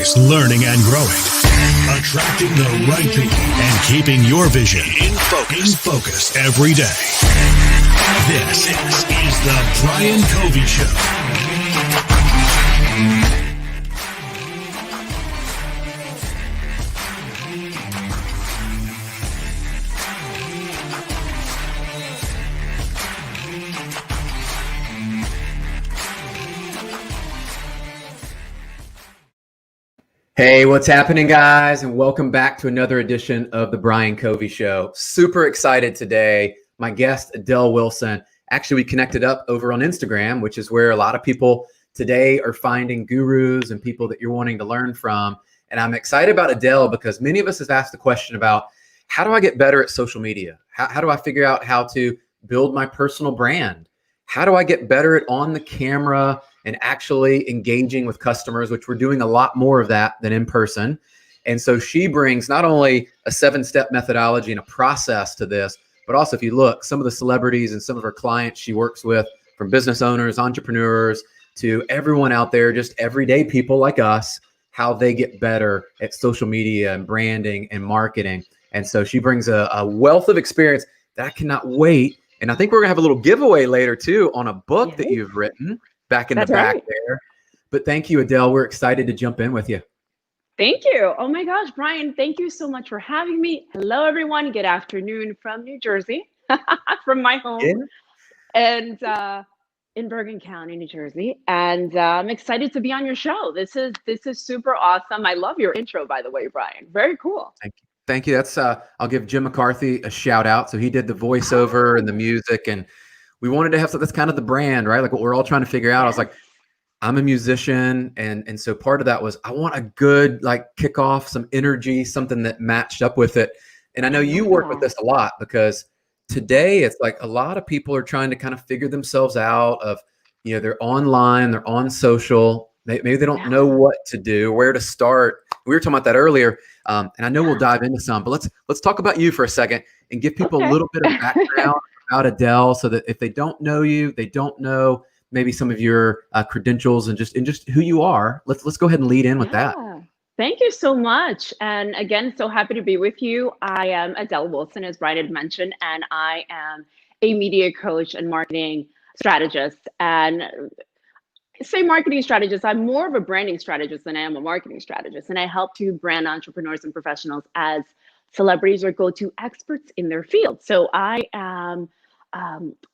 always learning and growing, attracting the right people, and keeping your vision in focus every day. This is the Brian Covey Show. Hey, what's happening, guys? And welcome back to another edition of the Brian Covey Show. Super excited today. My guest, Adel Wilson. Actually, we connected up over on Instagram, which is where a lot of people today are finding gurus and people that you're wanting to learn from. And I'm excited about Adel because many of us have asked the question about how do I get better at social media? How do I figure out how to build my personal brand? How do I get better at on the camera and actually engaging with customers, which we're doing a lot more of that than in person. And so she brings not only a 7-step methodology and a process to this, but also if you look, some of the celebrities and some of her clients she works with, from business owners, entrepreneurs, to everyone out there, just everyday people like us, how they get better at social media and branding and marketing. And so she brings a wealth of experience that I cannot wait. And I think we're gonna have a little giveaway later too on a book that you've written. Back in the back there. But thank you, Adel. We're excited to jump in with you. Thank you. Oh my gosh, Brian, thank you so much for having me. Hello, everyone. Good afternoon from New Jersey, from my home, and in Bergen County, New Jersey. And I'm excited to be on your show. This is super awesome. I love your intro, by the way, Brian. Very cool. Thank you. Thank you. That's I'll give Jim McCarthy a shout out. So he did the voiceover and the music, and we wanted to have something that's kind of the brand, right? Like what we're all trying to figure out. I was like, I'm a musician. And so part of that was, I want a good, like, kickoff, some energy, something that matched up with it. And I know you work with this a lot because today it's like a lot of people are trying to kind of figure themselves out of, you know, they're online, they're on social. Maybe they don't know what to do, where to start. We were talking about that earlier. And I know we'll dive into some, but let's talk about you for a second and give people a little bit of background about Adel, so that if they don't know you, they don't know maybe some of your credentials and just who you are. Let's go ahead and lead in with that. Thank you so much. And again, so happy to be with you. I am Adel Wilson, as Brian had mentioned, and I am a media coach and marketing strategist. And say marketing strategist, I'm more of a branding strategist than I am a marketing strategist. And I help to brand entrepreneurs and professionals as celebrities or go-to experts in their field. So I am,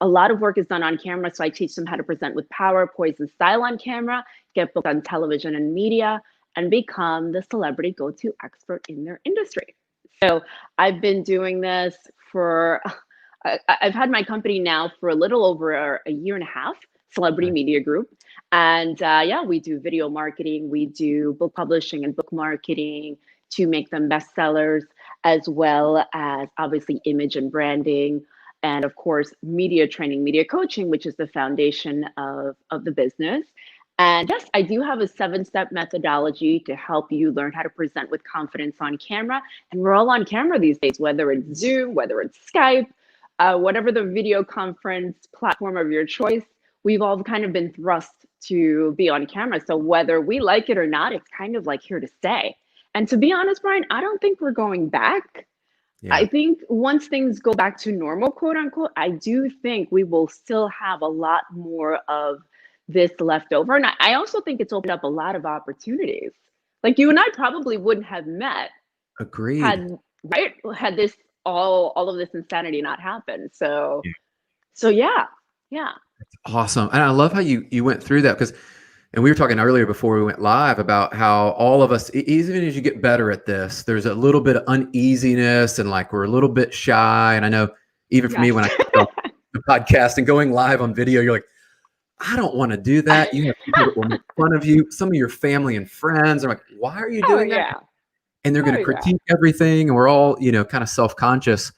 a lot of work is done on camera. So I teach them how to present with power, poise and style on camera, get booked on television and media, and become the celebrity go-to expert in their industry. So I've been doing this for, I've had my company now for a little over a year and a half, Celebrity Media Group. And yeah, we do video marketing, we do book publishing and book marketing to make them bestsellers, as well as obviously image and branding, and of course, media training, media coaching, which is the foundation of the business. And yes, I do have a 7-step methodology to help you learn how to present with confidence on camera. And we're all on camera these days, whether it's Zoom, whether it's Skype, whatever the video conference platform of your choice, we've all kind of been thrust to be on camera. So whether we like it or not, it's kind of like here to stay. And to be honest, Brian, I don't think we're going back. I think once things go back to normal, quote unquote, I do think we will still have a lot more of this left over. And I also think it's opened up a lot of opportunities. Like you and I probably wouldn't have met. Agreed. Had this all of this insanity not happened. So yeah. That's awesome. And I love how you went through that, because and we were talking earlier before we went live about how all of us, even as you get better at this, there's a little bit of uneasiness and like we're a little bit shy. And I know even for me, when I do the podcast and going live on video, you're like, I don't want to do that. You have people that will make fun of you. Some of your family and friends are like, why are you doing that? And they're going to critique everything. And we're all, kind of self-conscious.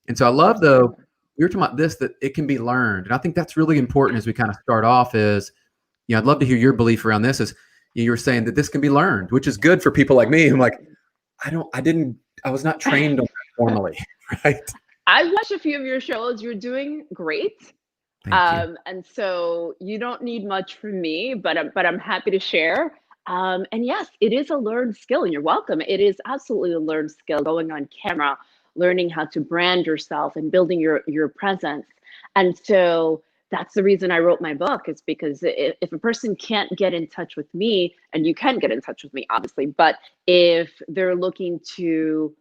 And so I love, though, we were talking about this, that it can be learned. And I think that's really important as we kind of start off is, I'd love to hear your belief around this. Is you were saying that this can be learned, which is good for people like me. I'm like, I was not trained on that formally, right? I watched a few of your shows. You're doing great. And so you don't need much from me, but I'm happy to share. And yes, it is a learned skill, and you're welcome. It is absolutely a learned skill, going on camera, learning how to brand yourself and building your presence. And so that's the reason I wrote my book, is because if a person can't get in touch with me, and you can get in touch with me, obviously, but if they're looking to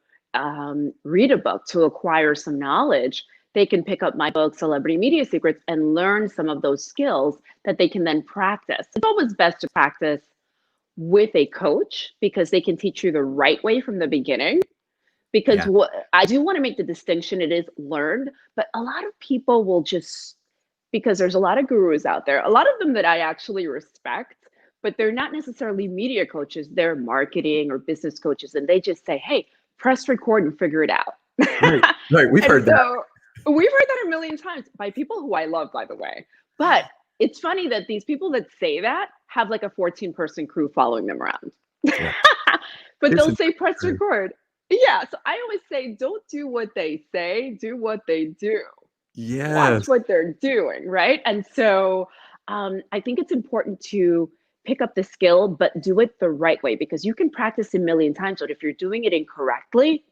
read a book to acquire some knowledge, they can pick up my book, Celebrity Media Secrets, and learn some of those skills that they can then practice. It's always best to practice with a coach, because they can teach you the right way from the beginning. Because Yeah. what I do want to make the distinction, it is learned, but a lot of people will just, because there's a lot of gurus out there, a lot of them that I actually respect, but they're not necessarily media coaches, they're marketing or business coaches, and they just say, hey, press record and figure it out. Right. Right. We've heard that. We've heard that a million times by people who I love, by the way. But it's funny that these people that say that have like a 14-person crew following them around. Yeah. But This they'll is say press true. record. Yeah. So I always say, don't do what they say, do what they do. Yes. Watch what they're doing, right? And so I think it's important to pick up the skill, but do it the right way, because you can practice a million times, but if you're doing it incorrectly,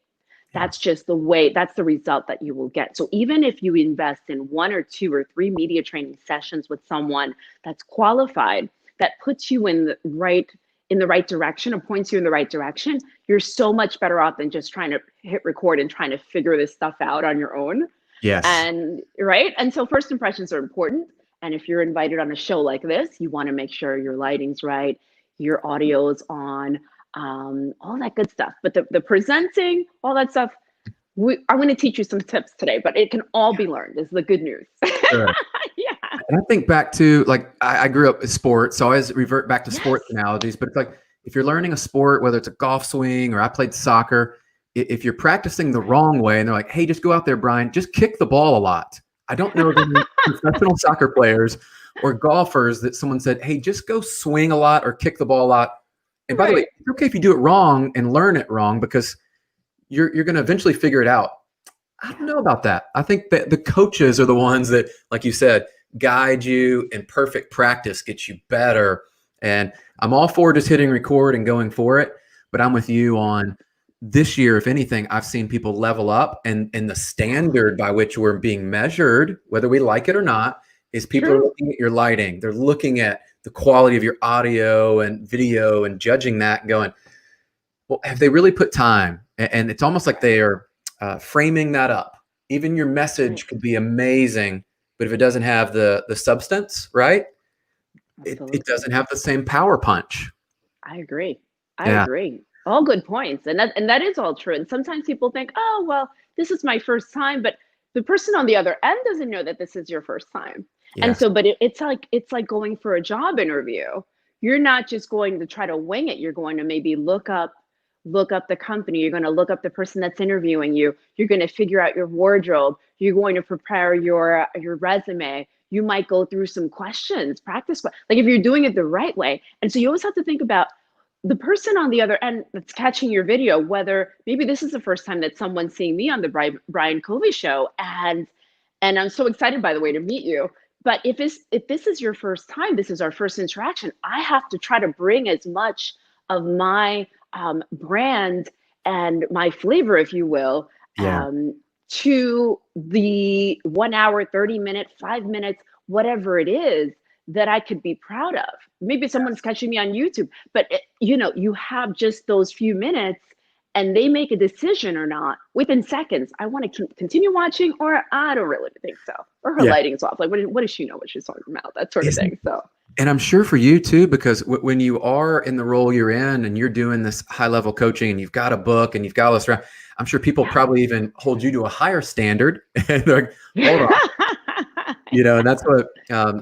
Yeah. that's just the way, that's the result that you will get. So even if you invest in 1 or 2 or 3 media training sessions with someone that's qualified, that puts you in the right direction, or points you in the right direction, you're so much better off than just trying to hit record and trying to figure this stuff out on your own. Yes. And right. And so first impressions are important. And if you're invited on a show like this, you want to make sure your lighting's right, your audio's on, all that good stuff. But the presenting, all that stuff, I'm going to teach you some tips today, but it can all be learned, is the good news. Sure. Yeah. And I think back to, like, I grew up in sports, so I always revert back to Yes. sports analogies. But it's like, if you're learning a sport, whether it's a golf swing or I played soccer, if you're practicing the wrong way and they're like, hey, just go out there, Brian, just kick the ball a lot. I don't know of any professional soccer players or golfers that someone said, hey, just go swing a lot or kick the ball a lot. And by the way, it's okay if you do it wrong and learn it wrong, because you're going to eventually figure it out. I don't know about that. I think that the coaches are the ones that, like you said, guide you, and perfect practice gets you better. And I'm all for just hitting record and going for it. But I'm with you on this year. If anything, I've seen people level up, and the standard by which we're being measured, whether we like it or not, is people are looking at your lighting. They're looking at the quality of your audio and video and judging that and going, well, have they really put time? And it's almost like they are framing that up. Even your message could be amazing, but if it doesn't have the substance, right? It doesn't have the same power punch. I agree. I agree. All good points. And that is all true. And sometimes people think, oh, well, this is my first time, but the person on the other end doesn't know that this is your first time. Yes. And so, but it's like going for a job interview. You're not just going to try to wing it. You're going to maybe look up the company. You're going to look up the person that's interviewing you. You're going to figure out your wardrobe. You're going to prepare your resume. You might go through some questions, practice, like if you're doing it the right way. And so you always have to think about the person on the other end that's catching your video, whether maybe this is the first time that someone's seeing me on the Brian Covey show. And I'm so excited, by the way, to meet you. But if this is your first time, this is our first interaction, I have to try to bring as much of my brand and my flavor, if you will, to the 1 hour, 30 minute, 5 minutes, whatever it is that I could be proud of. Maybe someone's catching me on YouTube, but you have just those few minutes and they make a decision or not within seconds. I want to continue watching, or I don't really think so. Or her lighting's off. Like, what does she know what she's talking about? That sort of thing. So. And I'm sure for you too, because when you are in the role you're in and you're doing this high level coaching and you've got a book and you've got all this around, I'm sure people probably even hold you to a higher standard. And they're like, hold on. And that's what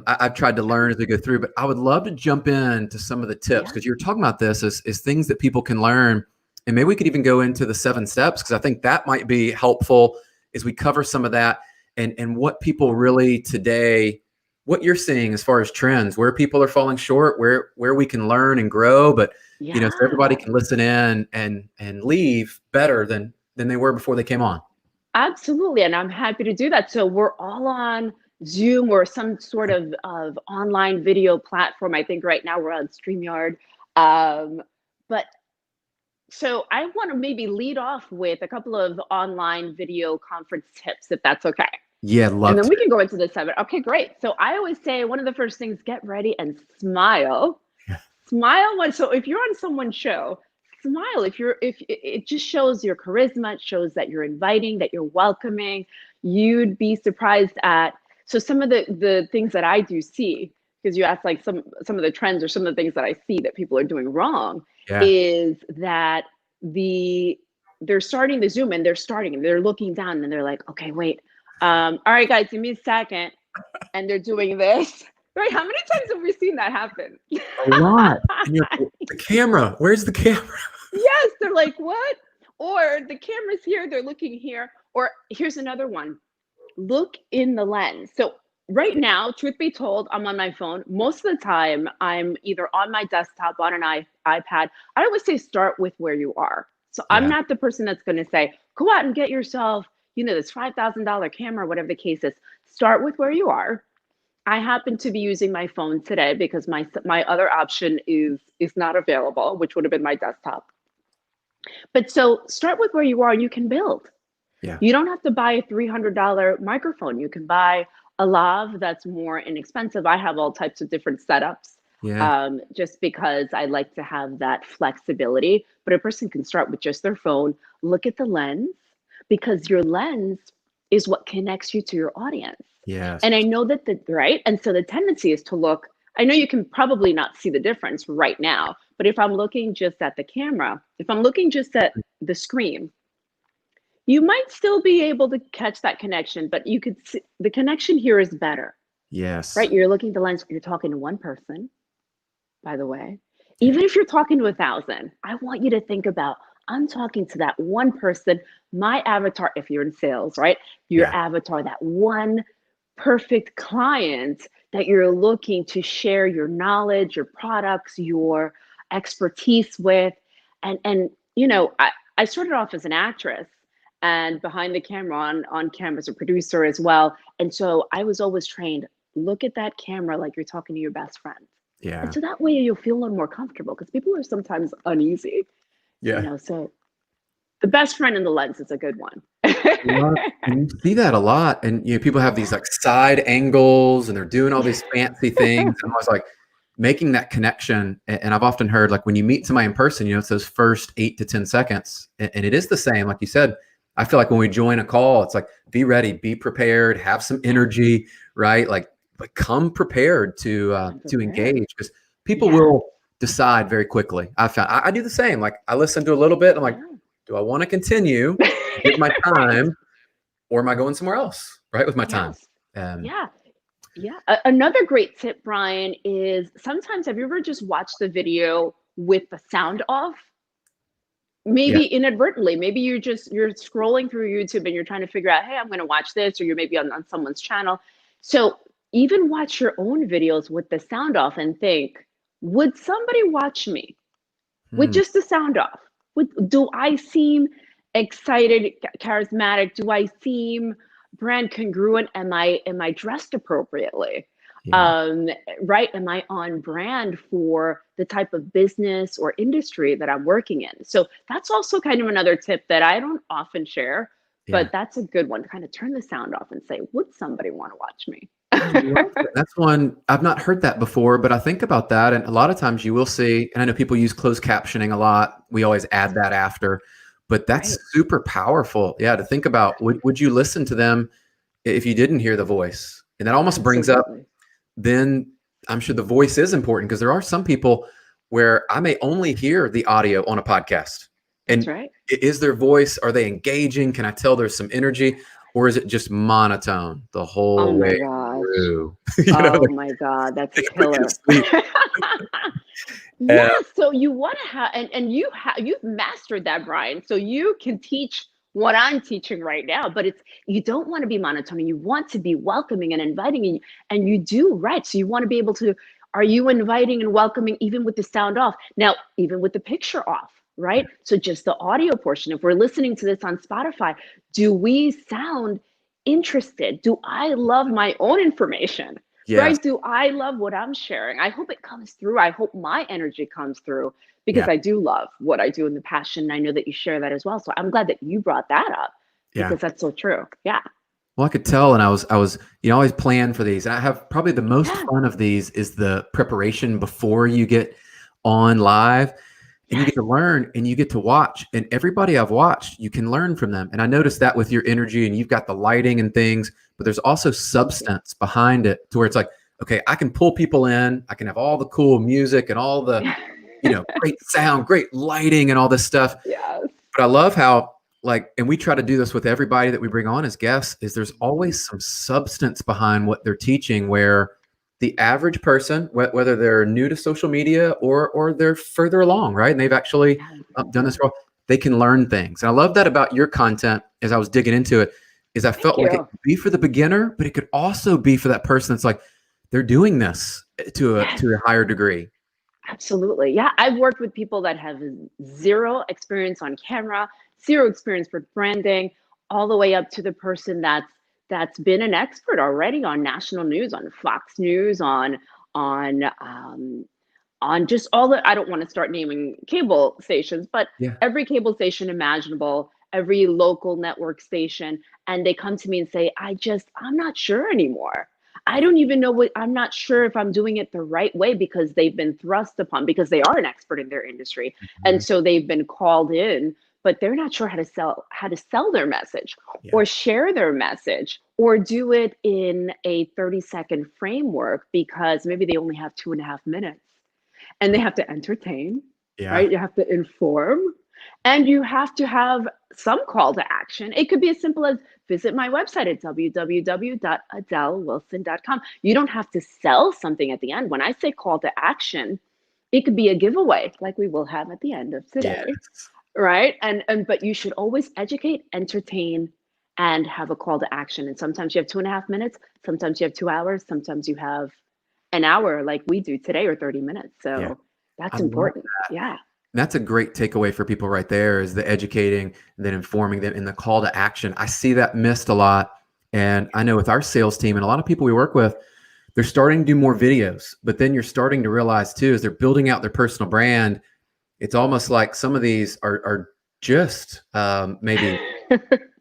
I've tried to learn as we go through. But I would love to jump into some of the tips, because you're talking about this as things that people can learn. And maybe we could even go into the 7 steps, because I think that might be helpful as we cover some of that and what people really today, what you're seeing as far as trends, where people are falling short, where we can learn and grow, but so everybody can listen in and leave better than they were before they came on. Absolutely. And I'm happy to do that. So we're all on Zoom or some sort of online video platform. I think right now we're on StreamYard. But so I want to maybe lead off with a couple of online video conference tips, if that's okay. Yeah, And love then to. we can go into the 7. Okay, great. So I always say one of the first things, get ready and smile. Yeah. Smile when, so if you're on someone's show, smile. If it just shows your charisma, it shows that you're inviting, that you're welcoming. You'd be surprised at, so some of the things that I do see, because you asked like some of the trends or some of the things that I see that people are doing wrong, Yeah. is that they're starting the Zoom and they're looking down and they're like, okay, wait. All right, guys, give me a second. And they're doing this. Right? How many times have we seen that happen? A lot. And the camera, where's the camera? Yes, they're like, what? Or the camera's here, they're looking here. Or here's another one. Look in the lens. So right now, truth be told, I'm on my phone. Most of the time, I'm either on my desktop, on an iPad. I always say start with where you are. So I'm Yeah. not the person that's going to say, go out and get yourself, this $5,000 camera, whatever the case is. Start with where you are. I happen to be using my phone today because my other option is not available, which would have been my desktop. But so start with where you are and you can build. Yeah. You don't have to buy a $300 microphone. You can buy a lav that's more inexpensive. I have all types of different setups. Yeah. Just because I like to have that flexibility. But a person can start with just their phone, look at the lens, because your lens is what connects you to your audience. Yes. And I know that right. And so the tendency is to look, I know you can probably not see the difference right now, but if I'm looking just at the camera, if I'm looking just at the screen, you might still be able to catch that connection, but you could see the connection here is better. Yes. Right? You're looking at the lens, you're talking to one person, by the way. Even if you're talking to 1,000, I want you to think about, I'm talking to that one person, my avatar, if you're in sales, right? Your avatar, that one perfect client that you're looking to share your knowledge, your products, your expertise with. And I started off as an actress and behind the camera, on camera as a producer as well. And so I was always trained, look at that camera like you're talking to your best friend. Yeah. And so that way you'll feel a little more comfortable because people are sometimes uneasy. Yeah. So the best friend in the lens is a good one. And you see that a lot. And people have these like side angles and they're doing all these fancy things. And I was like making that connection. And I've often heard like when you meet somebody in person, it's those first 8 to 10 seconds. And it is the same. Like you said, I feel like when we join a call, it's like, be ready, be prepared, have some energy, right? Like come prepared to engage because people will decide very quickly. I found I do the same. Like I listen to a little bit. I'm like, do I want to continue with my time or am I going somewhere else, right? With my time. Yeah. Another great tip, Brian, is sometimes have you ever just watched the video with the sound off? Maybe inadvertently, maybe you're scrolling through YouTube and you're trying to figure out, hey, I'm going to watch this, or you're maybe on someone's channel. So even watch your own videos with the sound off and think, would somebody watch me with just the sound off? Do I seem excited, charismatic? Do I seem brand congruent? Am I dressed appropriately? Right? Am I on brand for the type of business or industry that I'm working in? So that's also kind of another tip that I don't often share, but that's a good one to kind of turn the sound off and say, would somebody want to watch me? That's one I've not heard that before, but I think about that. And a lot of times you will see, and I know people use closed captioning a lot. We always add that after, but that's super powerful. Yeah. To think about, would you listen to them if you didn't hear the voice? And that almost brings up, then I'm sure the voice is important because there are some people where I may only hear the audio on a podcast. And is their voice, are they engaging? Can I tell there's some energy? Or is it just monotone the whole way through? My God, that's a killer. So you want to have, and you've mastered that, Brian. So you can teach what I'm teaching right now, but you don't want to be monotone. You want to be welcoming and inviting, and you do, right? So you want to be able to, are you inviting and welcoming even with the sound off? Now, even with the picture off, right? So just the audio portion, if we're listening to this on Spotify, do we sound interested? Do I love my own information? Yes. right? Do I love what I'm sharing? I hope it comes through. I hope my energy comes through because Yeah. I do love what I do and the passion. And I know that you share that as well. So I'm glad that you brought that up Yeah. because that's so true. Yeah. Well, I could tell, and I was, always plan for these. And I have probably the most Yeah. fun of these is the preparation before you get on live, and you get to learn and you get to watch. And everybody I've watched, you can learn from them. And I noticed that with your energy, and you've got the lighting and things, but there's also substance behind it to where it's like, okay, I can pull people in. I can have all the cool music and all the, great sound, great lighting, and all this stuff. Yes. But I love how, and we try to do this with everybody that we bring on as guests, is there's always some substance behind what they're teaching, where the average person, whether they're new to social media or they're further along, right, and they've actually done this role, they can learn things. And I love that about your content. As I was digging into it, is I felt like it could be for the beginner, but it could also be for that person that's like, they're doing this to a higher degree. Absolutely. Yeah. I've worked with people that have zero experience on camera, zero experience with branding, all the way up to the person that's been an expert already on national news, on Fox News, on just all the, I don't want to start naming cable stations, but every cable station imaginable, every local network station. And they come to me and say, I'm not sure anymore. I don't even know I'm not sure if I'm doing it the right way, because they've been thrust upon, because they are an expert in their industry. And so they've been called in, but they're not sure how to sell their message or share their message or do it in a 30-second framework, because maybe they only have 2.5 minutes and they have to entertain, right? You have to inform, and you have to have some call to action. It could be as simple as visit my website at www.adelwilson.com. You don't have to sell something at the end. When I say call to action, it could be a giveaway like we will have at the end of today, right? And but you should always educate, entertain, and have a call to action. And sometimes you have 2.5 minutes, sometimes you have 2 hours, sometimes you have an hour like we do today, or 30 minutes. So that's important. Yeah. That's a great takeaway for people right there, is the educating and then informing them in the call to action. I see that missed a lot. And I know with our sales team and a lot of people we work with, they're starting to do more videos, but then you're starting to realize too, as they're building out their personal brand, it's almost like some of these are just maybe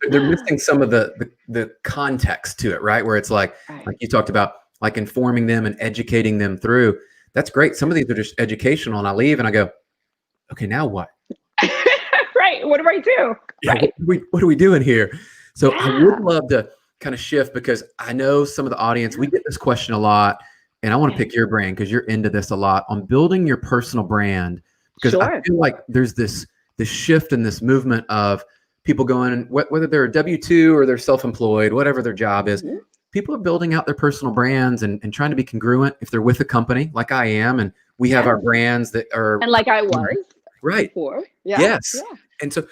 they're missing some of the context to it, right? Where it's like you talked about, like informing them and educating them through. That's great. Some of these are just educational, and I leave and I go, okay, now what? Right. What do I do? Right. What are we doing here? So I would love to kind of shift, because I know some of the audience, we get this question a lot, and I want to pick your brain because you're into this a lot on building your personal brand. Because I feel like there's this shift in this movement of people going, whether they're a W-2 or they're self-employed, whatever their job is, people are building out their personal brands and trying to be congruent if they're with a company like I am. And we have our brands that are. And like I was. Right. Before. Yes. And so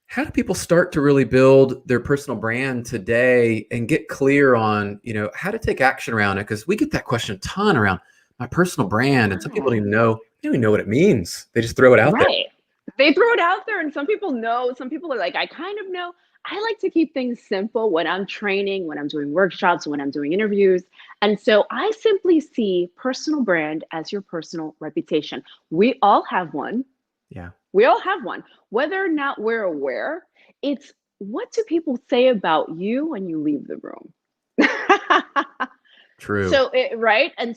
how do people start to really build their personal brand today and get clear on, how to take action around it? Because we get that question a ton around my personal brand. And some people don't even know what it means. They just throw it out there. They throw it out there, and some people know, some people are like, I kind of know. I like to keep things simple when I'm training, when I'm doing workshops, when I'm doing interviews. And so I simply see personal brand as your personal reputation. We all have one. Yeah. We all have one. Whether or not we're aware, it's what do people say about you when you leave the room? True. So, right? And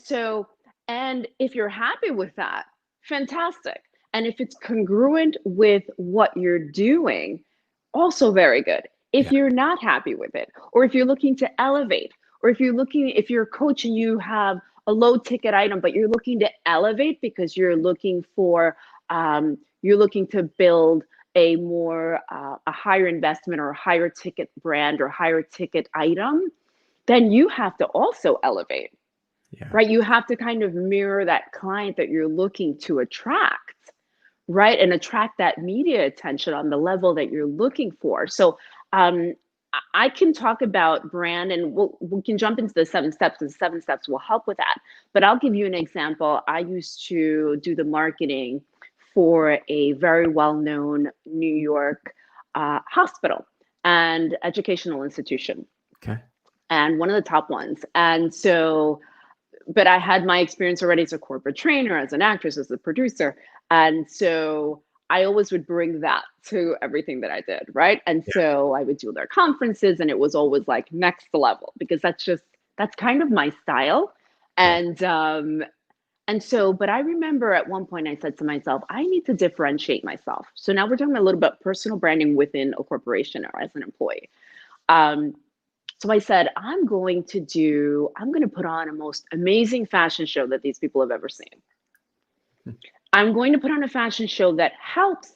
if you're happy with that, fantastic. And if it's congruent with what you're doing, also very good. If you're not happy with it, or if you're looking to elevate, or if you're a coach and you have a low ticket item, but you're looking to elevate because you're looking to build a more a higher investment or a higher ticket brand or higher ticket item, then you have to also elevate, right? You have to kind of mirror that client that you're looking to attract, right? And attract that media attention on the level that you're looking for. So I can talk about brand, and we can jump into the 7 steps, and 7 steps will help with that. But I'll give you an example. I used to do the marketing for a very well-known New York hospital and educational institution. Okay. And one of the top ones. And so but I had my experience already as a corporate trainer, as an actress, as a producer. And so I always would bring that to everything that I did, right? And so I would do their conferences, and it was always like next level, because that's kind of my style. And so, but I remember at one point I said to myself, I need to differentiate myself. So now we're talking a little bit personal branding within a corporation or as an employee. So I said, I'm going to put on a most amazing fashion show that these people have ever seen. I'm going to put on a fashion show that helps.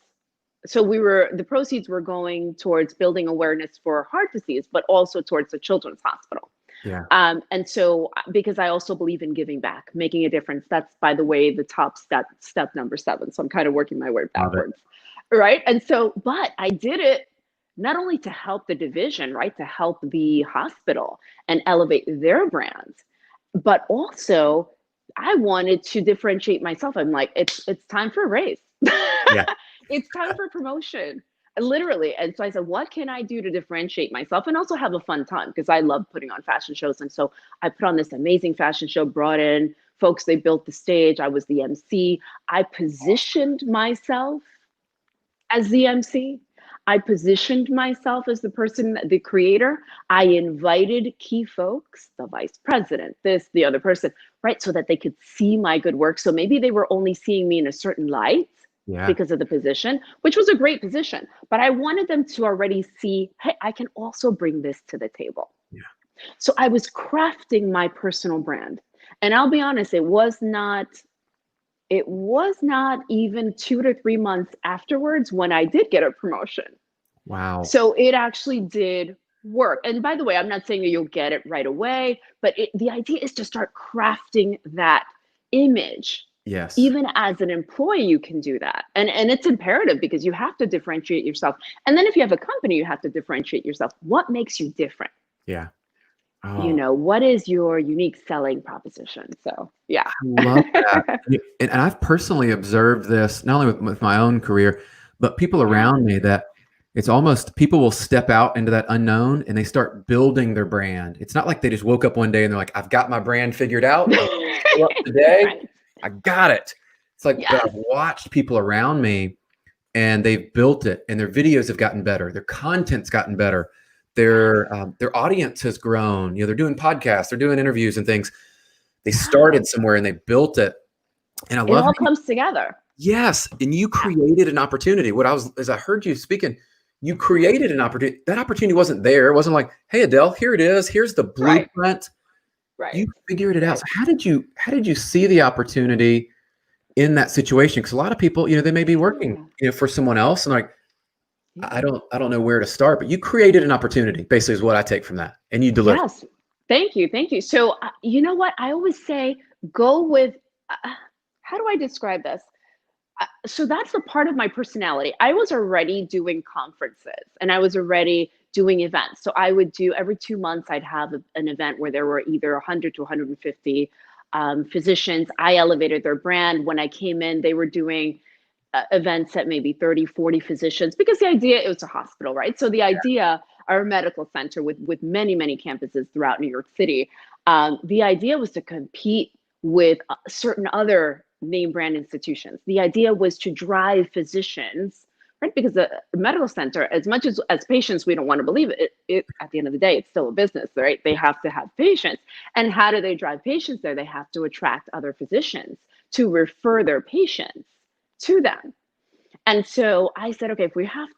So the proceeds were going towards building awareness for heart disease, but also towards the children's hospital. Yeah. And so, because I also believe in giving back, making a difference. That's, by the way, the top step number 7. So I'm kind of working my way backwards. Right. And so, but I did it not only to help the division, right, to help the hospital and elevate their brand, but also I wanted to differentiate myself. I'm like, it's time for a raise. Yeah. It's time for promotion. Literally. And so I said, what can I do to differentiate myself and also have a fun time? Because I love putting on fashion shows. And so I put on this amazing fashion show, brought in folks, they built the stage. I was the MC. I positioned myself as the MC. I positioned myself as the person, the creator. I invited key folks, the vice president, this, the other person, right? So that they could see my good work. So maybe they were only seeing me in a certain light. Yeah. Because of the position, which was a great position, but I wanted them to already see, hey, I can also bring this to the table. Yeah. So I was crafting my personal brand, and I'll be honest, it was not even 2 to 3 months afterwards when I did get a promotion. Wow. So it actually did work. And by the way, I'm not saying that you'll get it right away, but the idea is to start crafting that image. Yes. Even as an employee, you can do that. And it's imperative, because you have to differentiate yourself. And then if you have a company, you have to differentiate yourself. What makes you different? Yeah. Oh. What is your unique selling proposition? So, yeah. I love that. And I've personally observed this, not only with my own career, but people around me, that it's almost people will step out into that unknown and they start building their brand. It's not like they just woke up one day and they're like, I've got my brand figured out. Today. Right. I got it. It's like, yes. I've watched people around me and they've built it, and their videos have gotten better. Their content's gotten better. Their audience has grown. They're doing podcasts, they're doing interviews and things. They started somewhere and they built it. And I love it all comes together. Yes. And you created an opportunity. As I heard you speaking, you created an opportunity. That opportunity wasn't there. It wasn't like, hey, Adele, here it is. Here's the blueprint. Right. You figured it out. So how did you see the opportunity in that situation? Because a lot of people, they may be working, for someone else, and like, I don't know where to start. But you created an opportunity, basically, is what I take from that, and you delivered. Yes, thank you. So you know what I always say? Go with. How do I describe this? So that's a part of my personality. I was already doing conferences, and I was already doing events. So I would do every 2 months, I'd have an event where there were either 100 to 150 physicians. I elevated their brand. When I came in, they were doing events at maybe 30, 40 physicians, because the idea, it was a hospital, right? So the idea, our medical center with many, many campuses throughout New York City, the idea was to compete with certain other name brand institutions. The idea was to drive physicians, right? Because the medical center, as much as patients, we don't want to believe it, at the end of the day, it's still a business, right? They have to have patients. And how do they drive patients there? They have to attract other physicians to refer their patients to them. And so I said, okay, if we have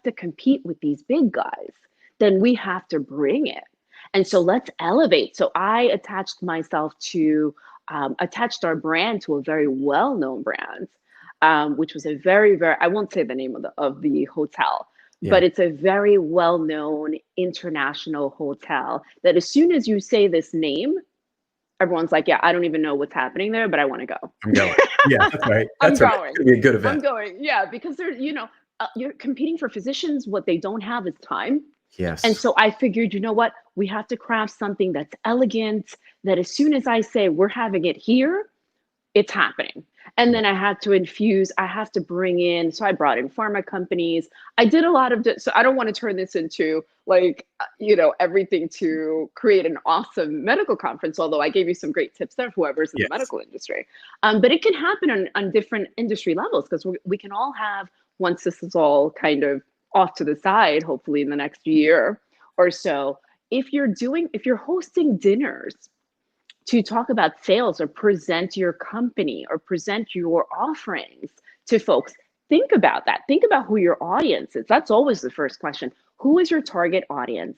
to compete with these big guys, then we have to bring it. And so let's elevate. So I attached our brand to a very well-known brand, which was a very, very, I won't say the name of the hotel, but it's a very well-known international hotel that as soon as you say this name, everyone's like, yeah, I don't even know what's happening there, but I want to go. I'm going. Yeah, that's right. That's right. It's gonna be a good event. I'm going. Yeah, because they're, you're competing for physicians. What they don't have is time. Yes. And so I figured, you know what? We have to craft something that's elegant, that as soon as I say we're having it here, it's happening. And then I had to infuse, I have to bring in, so I brought in pharma companies. I did a lot of, so I don't want to turn this into like, everything to create an awesome medical conference, although I gave you some great tips there, whoever's in the medical industry. But it can happen on different industry levels, because we can all have, once this is all kind of off to the side, hopefully in the next year or so, if you're hosting dinners to talk about sales or present your company or present your offerings to folks, think about that. Think about who your audience is. That's always the first question. Who is your target audience?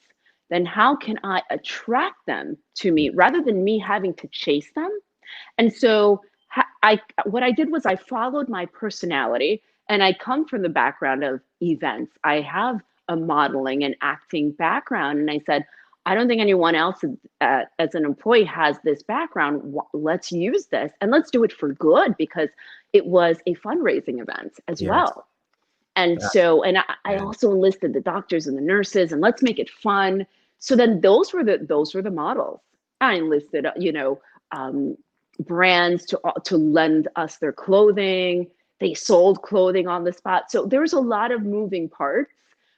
Then how can I attract them to me rather than me having to chase them? And so what I did was I followed my personality, and I come from the background of events. I have a modeling and acting background. And I said, I don't think anyone else as an employee has this background. Let's use this, and let's do it for good, because it was a fundraising event as well. And so, and I also enlisted the doctors and the nurses, and let's make it fun. So then those were the models. I enlisted, brands to lend us their clothing. They sold clothing on the spot. So there's a lot of moving parts.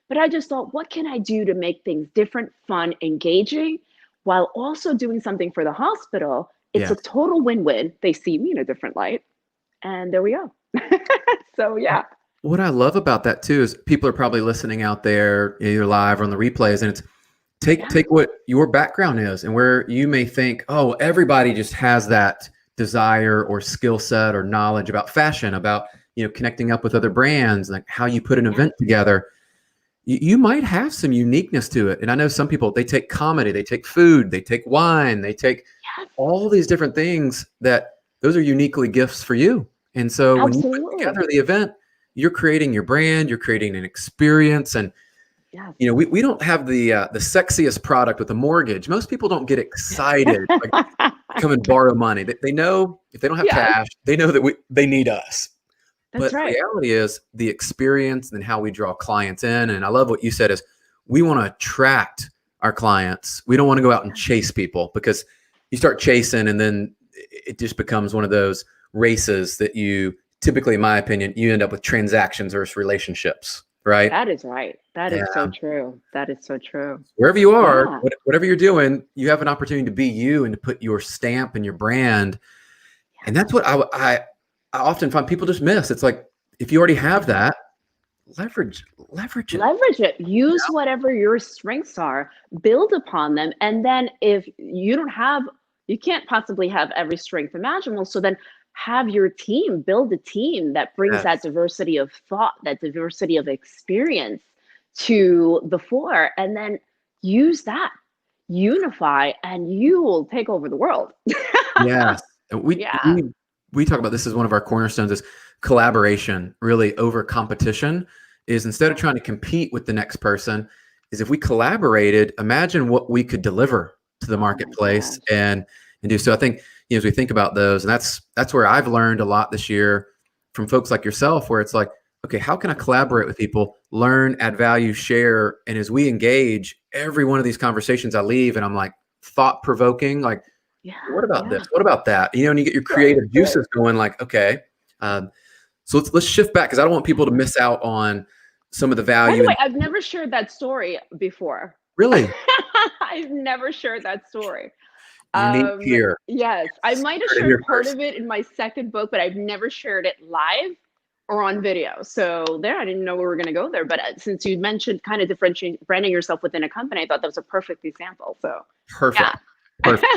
But I just thought, what can I do to make things different, fun, engaging, while also doing something for the hospital? It's a total win-win. They see me in a different light, and there we go. So yeah. What I love about that too is people are probably listening out there, either live or on the replays, and it's take what your background is and where you may think, oh, everybody just has that desire or skill set or knowledge about fashion, about connecting up with other brands, like how you put an event together. You might have some uniqueness to it. And I know some people, they take comedy, they take food, they take wine, they take all these different things that those are uniquely gifts for you. And so when you put together the event, you're creating your brand, you're creating an experience. And, we don't have the sexiest product with a mortgage. Most people don't get excited, like, come and borrow money. They know if they don't have cash, they know that they need us. But the reality is the experience and how we draw clients in. And I love what you said is we want to attract our clients. We don't want to go out and chase people, because you start chasing and then it just becomes one of those races that you typically, in my opinion, you end up with transactions versus relationships, right? That is right. That is so true. That is so true. Wherever you are, whatever you're doing, you have an opportunity to be you and to put your stamp and your brand. And that's what I often find people just miss. It's like, if you already have that, leverage it. Use whatever your strengths are, build upon them. And then if you can't possibly have every strength imaginable. So then have your team, build a team that brings that diversity of thought, that diversity of experience to the fore, and then use that, unify, and you will take over the world. Yes. We talk about this as one of our cornerstones is collaboration, really, over competition. Is instead of trying to compete with the next person, is if we collaborated, imagine what we could deliver to the marketplace and do. So I think as we think about those, and that's where I've learned a lot this year from folks like yourself, where it's like, okay, how can I collaborate with people, learn, add value, share? And as we engage, every one of these conversations I leave and I'm like thought-provoking, like, what about this? What about that? And you get your creative juices going, like, okay. So let's shift back, because I don't want people to miss out on some of the value. By the way, I've never shared that story before. Really? I've never shared that story. Unique here. Yes, I might have shared part of it in my second book, but I've never shared it live or on video. So there, I didn't know we were going to go there. But since you mentioned kind of branding yourself within a company, I thought that was a perfect example. So perfect. Yeah. Perfect.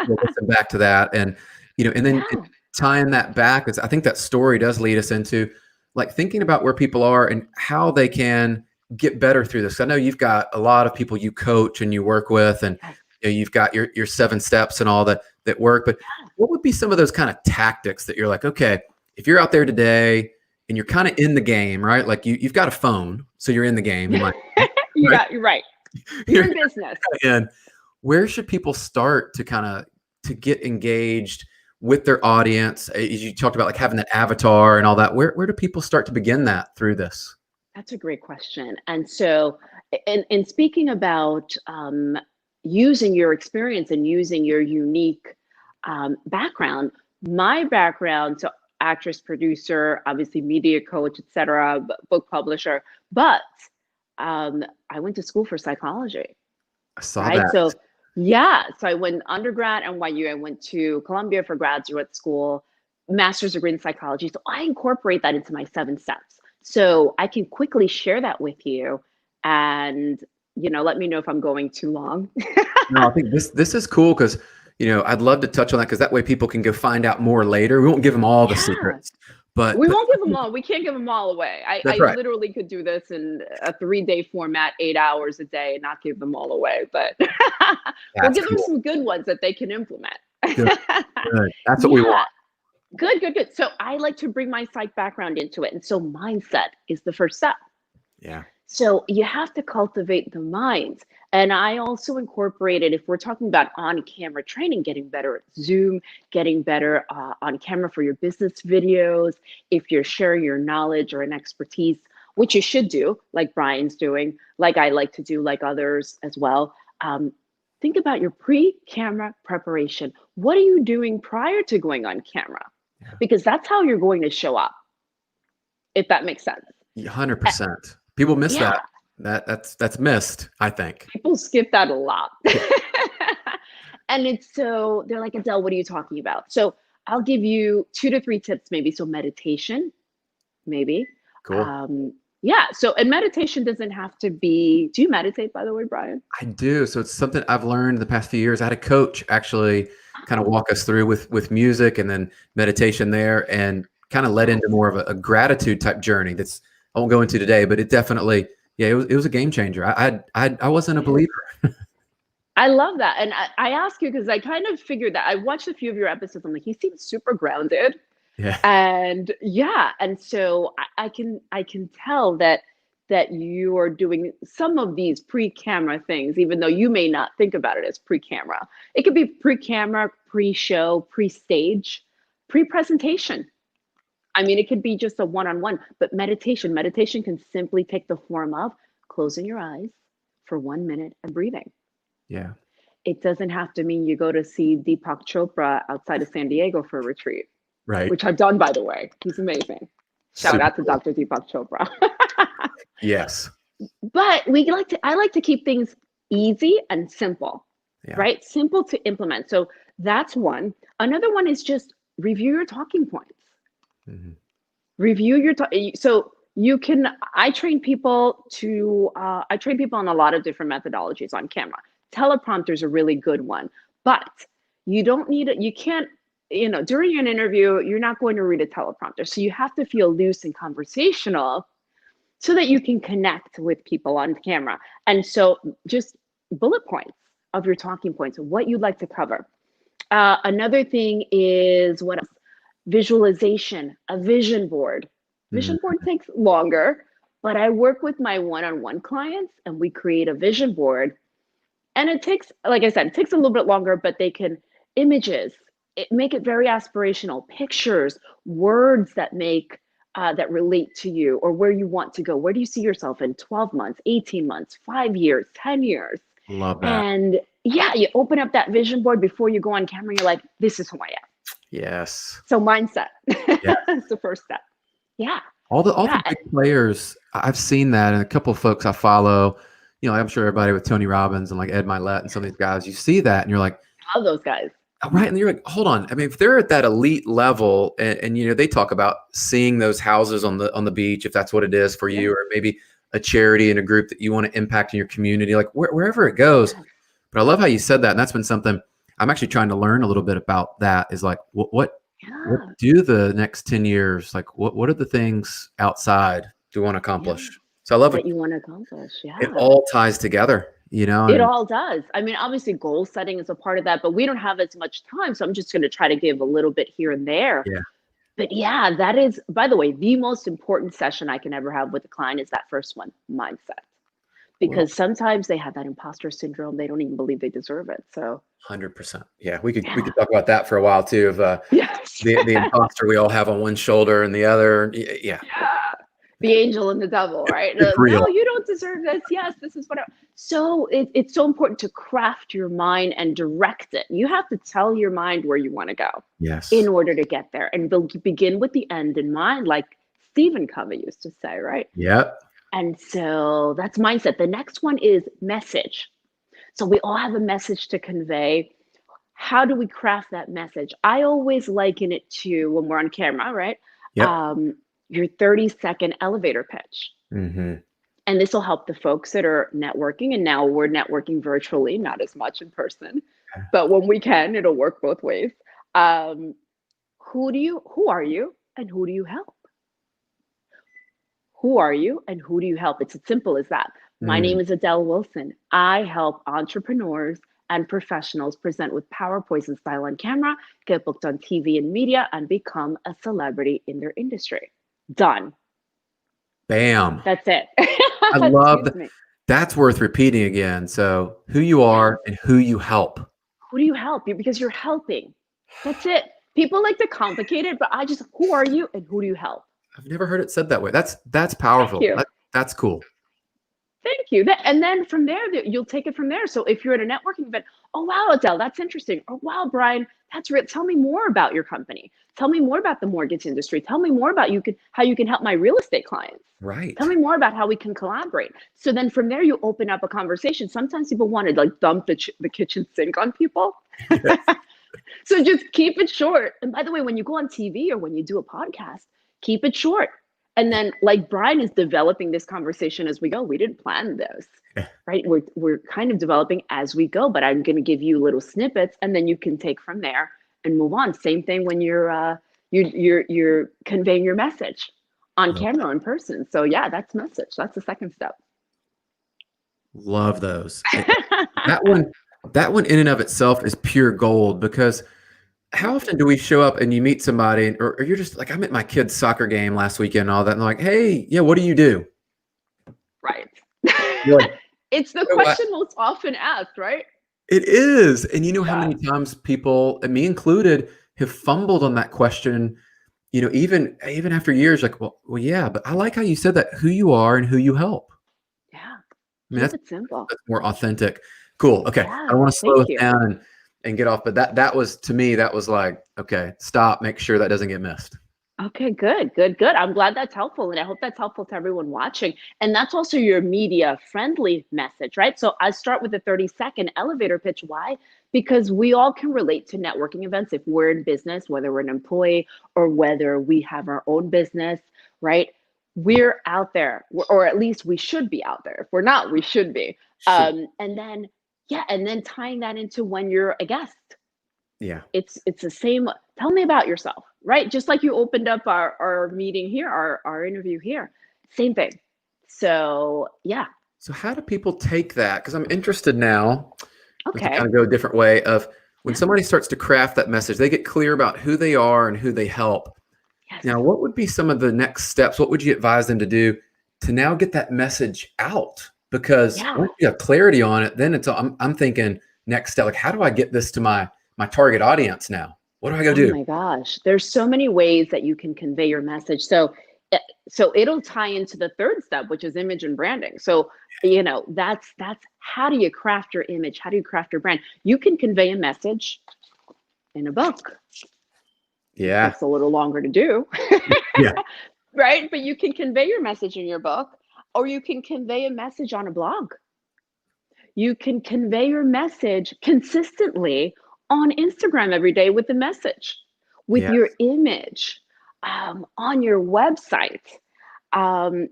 We'll listen back to that, and and then tying that back, I think that story does lead us into like thinking about where people are and how they can get better through this. I know you've got a lot of people you coach and you work with, and you've got your 7 steps and all that work. But what would be some of those kind of tactics that you're like, okay, if you're out there today and you're kind of in the game, right? Like you've got a phone, so you're in the game. You're right. You're in business. And where should people start to get engaged with their audience? As you talked about, like having that avatar and all that, where do people start to begin that through this? That's a great question. And so in speaking about using your experience and using your unique background, my background, so actress, producer, obviously media coach, etc., book publisher. But I went to school for psychology. I saw Right. that. So yeah. So I went undergrad at NYU. I went to Columbia for graduate school, master's degree in psychology. So I incorporate that into my 7 steps. So I can quickly share that with you and, let me know if I'm going too long. No, I think this is cool because, I'd love to touch on that because that way people can go find out more later. We won't give them all the secrets, but We won't give them all. We can't give them all away. That's I right. literally could do this in a 3-day format, 8 hours a day, and not give them all away. But we'll give them some good ones that they can implement. Good. That's what we want. Good. So I like to bring my psych background into it. And so mindset is the first step. Yeah. So you have to cultivate the mind. And I also incorporated, if we're talking about on-camera training, getting better at Zoom, getting better on camera for your business videos, if you're sharing your knowledge or an expertise, which you should do, like Brian's doing, like I like to do, like others as well. Think about your pre-camera preparation. What are you doing prior to going on camera? Yeah. Because that's how you're going to show up, if that makes sense. 100%. People miss that. That's missed, I think. People skip that a lot. And they're like, Adele, what are you talking about? So I'll give you 2 to 3 tips maybe. So meditation, maybe. Cool. And meditation doesn't have to be, do you meditate, by the way, Brian? I do. So it's something I've learned the past few years. I had a coach actually kind of walk us through with music and then meditation there, and kind of led into more of a gratitude type journey that's I won't go into today, but it definitely, it was a game changer. I wasn't a believer. I love that. And I ask you because I kind of figured that I watched a few of your episodes. I'm like, he seems super grounded. Yeah. And so I can tell that you are doing some of these pre-camera things, even though you may not think about it as pre-camera. It could be pre-camera, pre-show, pre-stage, pre-presentation. I mean, it could be just a one-on-one, but meditation can simply take the form of closing your eyes for 1 minute and breathing. Yeah. It doesn't have to mean you go to see Deepak Chopra outside of San Diego for a retreat. Right. Which I've done, by the way. He's amazing. Shout out to Dr. Deepak Chopra. Yes. But I like to keep things easy and simple, right? Simple to implement. So that's one. Another one is just review your talking points. Mm-hmm. Review your so you can. I train people on a lot of different methodologies on camera. Teleprompter is a really good one, but you don't need it. You can't. During an interview, you're not going to read a teleprompter, so you have to feel loose and conversational, so that you can connect with people on camera. And so, just bullet points of your talking points, what you'd like to cover. Another thing is what else? Visualization, a vision board. Vision board takes longer, but I work with my one-on-one clients and we create a vision board. And it takes, like I said, it takes a little bit longer, but they can make it very aspirational, pictures, words that that relate to you or where you want to go. Where do you see yourself in 12 months, 18 months, 5 years, 10 years? Love that. And you open up that vision board before you go on camera. You're like, this is who I am. Yes. So mindset. That's the first step. Yeah. All the big players, I've seen that, and a couple of folks I follow, I'm sure everybody with Tony Robbins and like Ed Milet and some of these guys, you see that and you're like, I love those guys. Right. And you're like, hold on. I mean, if they're at that elite level and they talk about seeing those houses on the beach, if that's what it is for you, or maybe a charity and a group that you want to impact in your community, like wherever it goes. But I love how you said that. And that's been something I'm actually trying to learn a little bit about. That is like, what do the next 10 years, like what are the things outside do you want to accomplish? So I love that you want to accomplish. Yeah. It all ties together. It all does. I mean, obviously goal setting is a part of that, but we don't have as much time. So I'm just going to try to give a little bit here and there. Yeah. But that is, by the way, the most important session I can ever have with a client is that first one, mindset. Because sometimes they have that imposter syndrome. They don't even believe they deserve it. So 100%. Yeah. We could talk about that for a while too. Of the imposter we all have on one shoulder and the other. Yeah. the angel and the devil, right? It's real. No, you don't deserve this. Yes, this is what. So it's so important to craft your mind and direct it. You have to tell your mind where you want to go. Yes. In order to get there, and begin with the end in mind, like Stephen Covey used to say, right? Yep. And so that's mindset. The next one is message. So we all have a message to convey. How do we craft that message? I always liken it to when we're on camera, right? Yep. Your 30-second elevator pitch. Mm-hmm. And this will help the folks that are networking. And now we're networking virtually, not as much in person. But when we can, it'll work both ways. Who are you and who do you help? Who are you and who do you help? It's as simple as that. My name is Adel Wilson. I help entrepreneurs and professionals present with power, poise, and style on camera, get booked on TV and media, and become a celebrity in their industry. Done. Bam. That's it. I love that. That's worth repeating again. So who you are and who you help. Who do you help? Because you're helping. That's it. People like to complicate it, but who are you and who do you help? I've never heard it said that way. That's powerful. That's cool. Thank you. And then from there, you'll take it from there. So if you're at a networking event, oh, wow, Adele, that's interesting. Oh, wow, Brian, that's real. Tell me more about your company. Tell me more about the mortgage industry. Tell me more about how you can help my real estate clients. Right. Tell me more about how we can collaborate. So then from there, you open up a conversation. Sometimes people want to like dump the kitchen sink on people. Yes. So just keep it short. And by the way, when you go on TV or when you do a podcast, keep it short. And then like Brian is developing this conversation as we go. We didn't plan this, right? We're kind of developing as we go, but I'm going to give you little snippets and then you can take from there and move on. Same thing when you're conveying your message on camera or in person. So yeah, that's message. That's the second step. Love those. That one in and of itself is pure gold, because how often do we show up and you meet somebody or you're just like, I'm at my kid's soccer game last weekend and all that. And they're like, hey, yeah, what do you do? Right. Like, it's the question most often asked, right? It is. And you know how many times people, and me included, have fumbled on that question, even after years, like, well, yeah, but I like how you said that, who you are and who you help. Yeah. I mean, that's simple. That's more authentic. Cool. Okay. Yeah, I don't want to slow it down and get off, but that was, to me, that was like, okay, stop, make sure that doesn't get missed. Okay, good. I'm glad that's helpful. And I hope that's helpful to everyone watching. And that's also your media friendly message, right? So I start with a 30-second elevator pitch. Why? Because we all can relate to networking events if we're in business, whether we're an employee or whether we have our own business, right? We're out there, or at least we should be out there. If we're not, we should be. And then tying that into when you're a guest. Yeah. It's the same. Tell me about yourself, right? Just like you opened up our meeting here, our interview here, same thing. So, yeah. So how do people take that? Because I'm interested now. Okay. To kind of go a different way of when somebody starts to craft that message, they get clear about who they are and who they help. Yes. Now, what would be some of the next steps? What would you advise them to do to now get that message out? Because once you have clarity on it, then I'm thinking next step, like, how do I get this to my target audience now? What do I go do? Oh my gosh, there's so many ways that you can convey your message. So it'll tie into the third step, which is image and branding. So, that's how do you craft your image? How do you craft your brand? You can convey a message in a book. Yeah. It's a little longer to do. Yeah. Right. But you can convey your message in your book, or you can convey a message on a blog. You can convey your message consistently on Instagram every day with the message, with your image, on your website.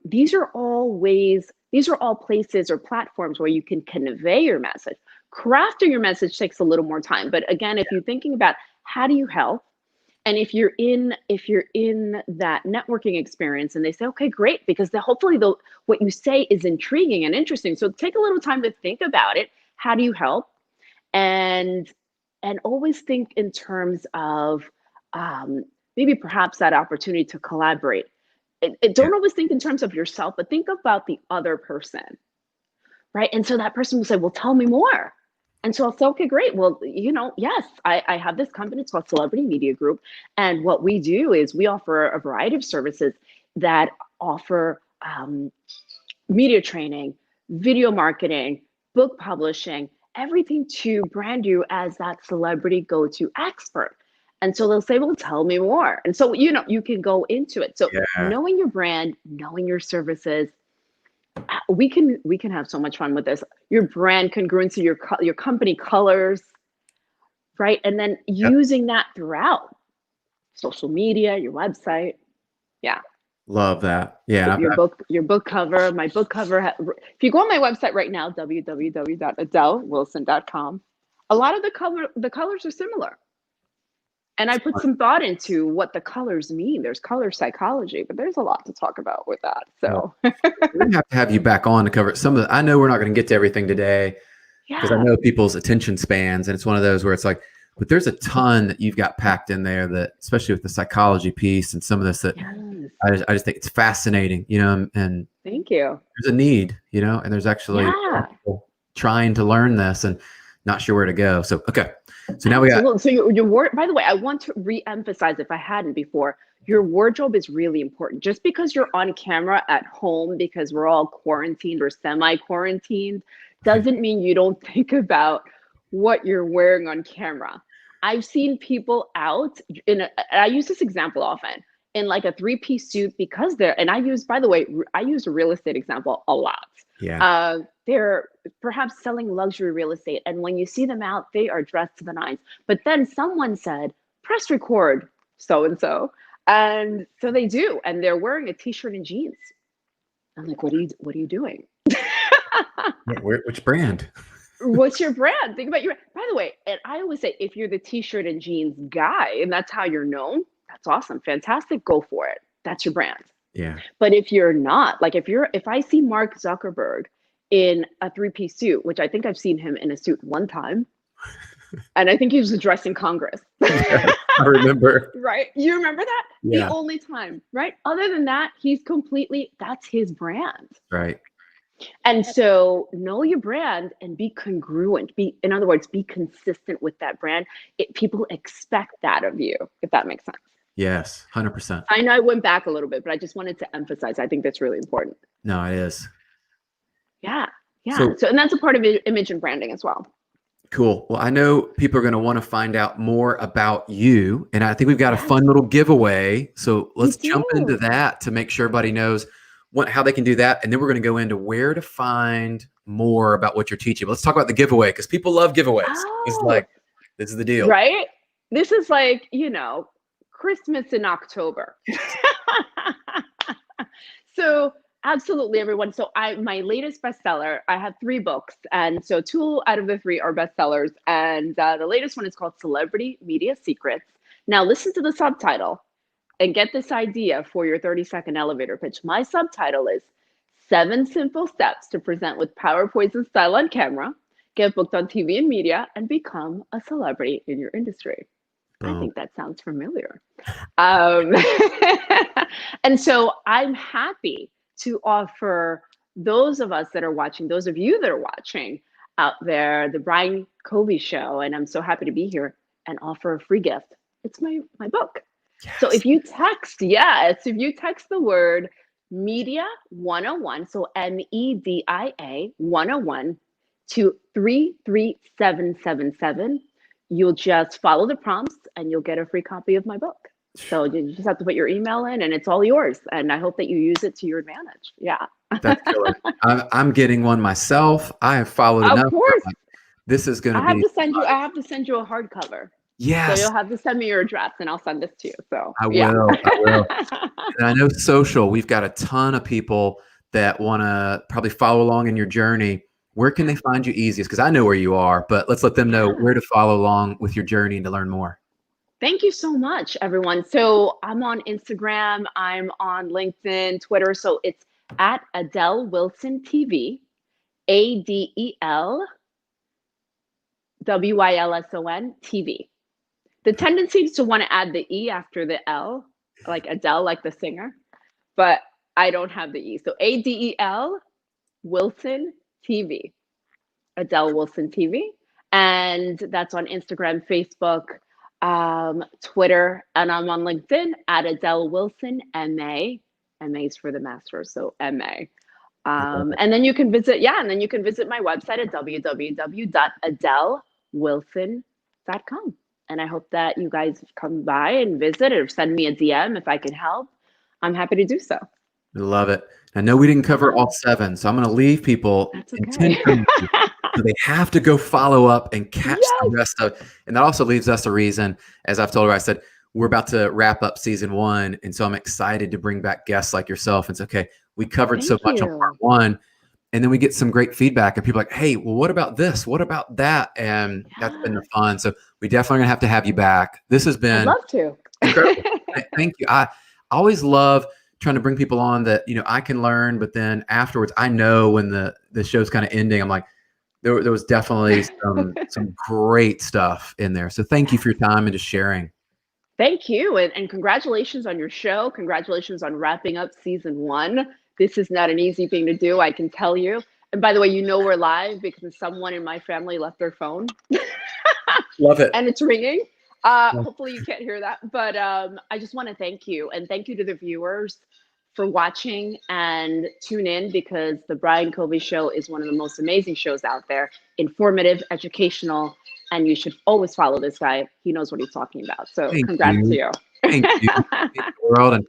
These are all places or platforms where you can convey your message. Crafting your message takes a little more time. But again, if you're thinking about how do you help, and if you're in that networking experience and they say, okay, great, because hopefully what you say is intriguing and interesting. So take a little time to think about it. How do you help? And always think in terms of maybe perhaps that opportunity to collaborate. Don't always think in terms of yourself, but think about the other person, right? And so that person will say, well, tell me more. And so I'll say, okay, great. Well, yes, I have this company. It's called Celebrity Media Group. And what we do is we offer a variety of services that offer media training, video marketing, book publishing, everything to brand you as that celebrity go-to expert. And so they'll say, well, tell me more. And so, you can go into it. So knowing your brand, knowing your services, we can have so much fun with this. Your brand congruency, your company colors, right? And then using that throughout social media, your website. Yeah. Love that. Yeah. Your book cover, my book cover. If you go on my website right now, www.adelwilson.com, a lot of the colors are similar. And I put some thought into what the colors mean. There's color psychology, but there's a lot to talk about with that. So we're gonna have to have you back on to cover some of the. I know we're not going to get to everything today because I know people's attention spans, and it's one of those where it's like, but there's a ton that you've got packed in there that, especially with the psychology piece and some of this that I just think it's fascinating, and thank you. There's a need, and there's actually people trying to learn this and not sure where to go. So, okay. So now we got. So your word, by the way, I want to re-emphasize, if I hadn't before, your wardrobe is really important. Just because you're on camera at home, because we're all quarantined or semi-quarantined, doesn't mean you don't think about what you're wearing on camera. I've seen people out I use this example often, in like a 3-piece suit because and I use a real estate example a lot. Yeah. They're perhaps selling luxury real estate. And when you see them out, they are dressed to the nines. But then someone said, press record so-and-so. And so they do. And they're wearing a t-shirt and jeans. I'm like, what are you doing? Which brand? What's your brand? Think about by the way, and I always say, if you're the t-shirt and jeans guy and that's how you're known, that's awesome. Fantastic. Go for it. That's your brand. Yeah. But if you're not, like if I see Mark Zuckerberg in a 3-piece suit, which I think I've seen him in a suit one time, and I think he was addressing Congress. Yeah, I remember. Right? You remember that? Yeah. The only time, right? Other than that, that's his brand. Right. And so know your brand and be congruent. In other words, be consistent with that brand. People expect that of you, if that makes sense. Yes, 100%. I know I went back a little bit, but I just wanted to emphasize, I think that's really important. No, it is. Yeah. So and that's a part of image and branding as well. Cool. Well, I know people are going to want to find out more about you, and I think we've got a fun little giveaway. So let's jump into that to make sure everybody knows how they can do that. And then we're going to go into where to find more about what you're teaching. But let's talk about the giveaway because people love giveaways. Oh. It's like, this is the deal. Right? This is like, Christmas in October. So absolutely, everyone. So my latest bestseller, I have 3 books. And so 2 out of the 3 are bestsellers. And the latest one is called Celebrity Media Secrets. Now listen to the subtitle and get this idea for your 30-second elevator pitch. My subtitle is 7 Simple Steps to Present with Power, Poise and Style on Camera, Get Booked on TV and Media, and Become a Celebrity in your industry. I think that sounds familiar. And so I'm happy to offer those of us that are watching, those of you that are watching out there, the Brian Covey Show, and I'm so happy to be here and offer a free gift. It's my book. Yes. So if you text the word Media 101, so MEDIA 101 to 33777, you'll just follow the prompts and you'll get a free copy of my book. So you just have to put your email in and it's all yours. And I hope that you use it to your advantage. Yeah. That's killer. I'm getting one myself. I have followed enough. Of course. This is going to be. I have to send you a hardcover. Yes. So you'll have to send me your address and I'll send this to you. So I will. And I know social, we've got a ton of people that want to probably follow along in your journey. Where can they find you easiest? Because I know where you are, but let's let them know where to follow along with your journey and to learn more. Thank you so much, everyone. So I'm on Instagram, I'm on LinkedIn, Twitter. So it's at Adel Wilson TV, ADEL WILSON TV. The tendency is to want to add the E after the L, like Adele, like the singer, but I don't have the E. So ADEL Wilson TV, Adel Wilson TV. And that's on Instagram, Facebook, Twitter, and I'm on LinkedIn at Adel Wilson MA. MA is for the master, so MA. And then you can visit, my website at www.adelwilson.com. And I hope that you guys come by and visit or send me a DM if I can help. I'm happy to do so. Love it. I know we didn't cover all 7, so I'm going to leave people intentionally. So they have to go follow up and catch the rest of it. And that also leaves us a reason, as I've told her, I said, we're about to wrap up season 1. And so I'm excited to bring back guests like yourself. It's okay. We covered so much on part 1, and then we get some great feedback and people are like, hey, well, what about this? What about that? And that's been the fun. So we definitely gonna have to have you back. This has been I'd love to. incredible. Thank you. I always love trying to bring people on that, I can learn, but then afterwards, I know when the show's kind of ending, I'm like, there was definitely some great stuff in there. So thank you for your time and just sharing. Thank you. And congratulations on your show. Congratulations on wrapping up season 1. This is not an easy thing to do, I can tell you. And by the way, we're live because someone in my family left their phone. Love it. And it's ringing. Hopefully you can't hear that. But I just want to thank you. And thank you to the viewers for watching and tune in, because the Brian Covey Show is one of the most amazing shows out there. Informative, educational, and you should always follow this guy. He knows what he's talking about. So congrats to you. Thank you. World. And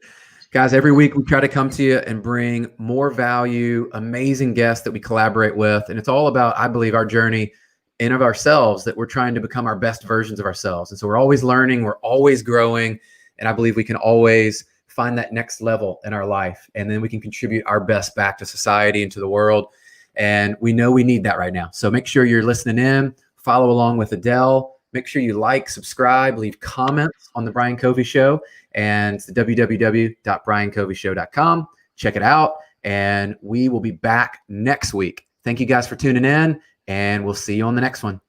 guys, every week we try to come to you and bring more value, amazing guests that we collaborate with. And it's all about, I believe, our journey in of ourselves, that we're trying to become our best versions of ourselves. And so we're always learning, we're always growing. And I believe we can always find that next level in our life. And then we can contribute our best back to society and to the world. And we know we need that right now. So make sure you're listening in, follow along with Adel. Make sure you like, subscribe, leave comments on the Brian Covey Show, and it's www.briancoveyshow.com. Check it out. And we will be back next week. Thank you guys for tuning in, and we'll see you on the next one.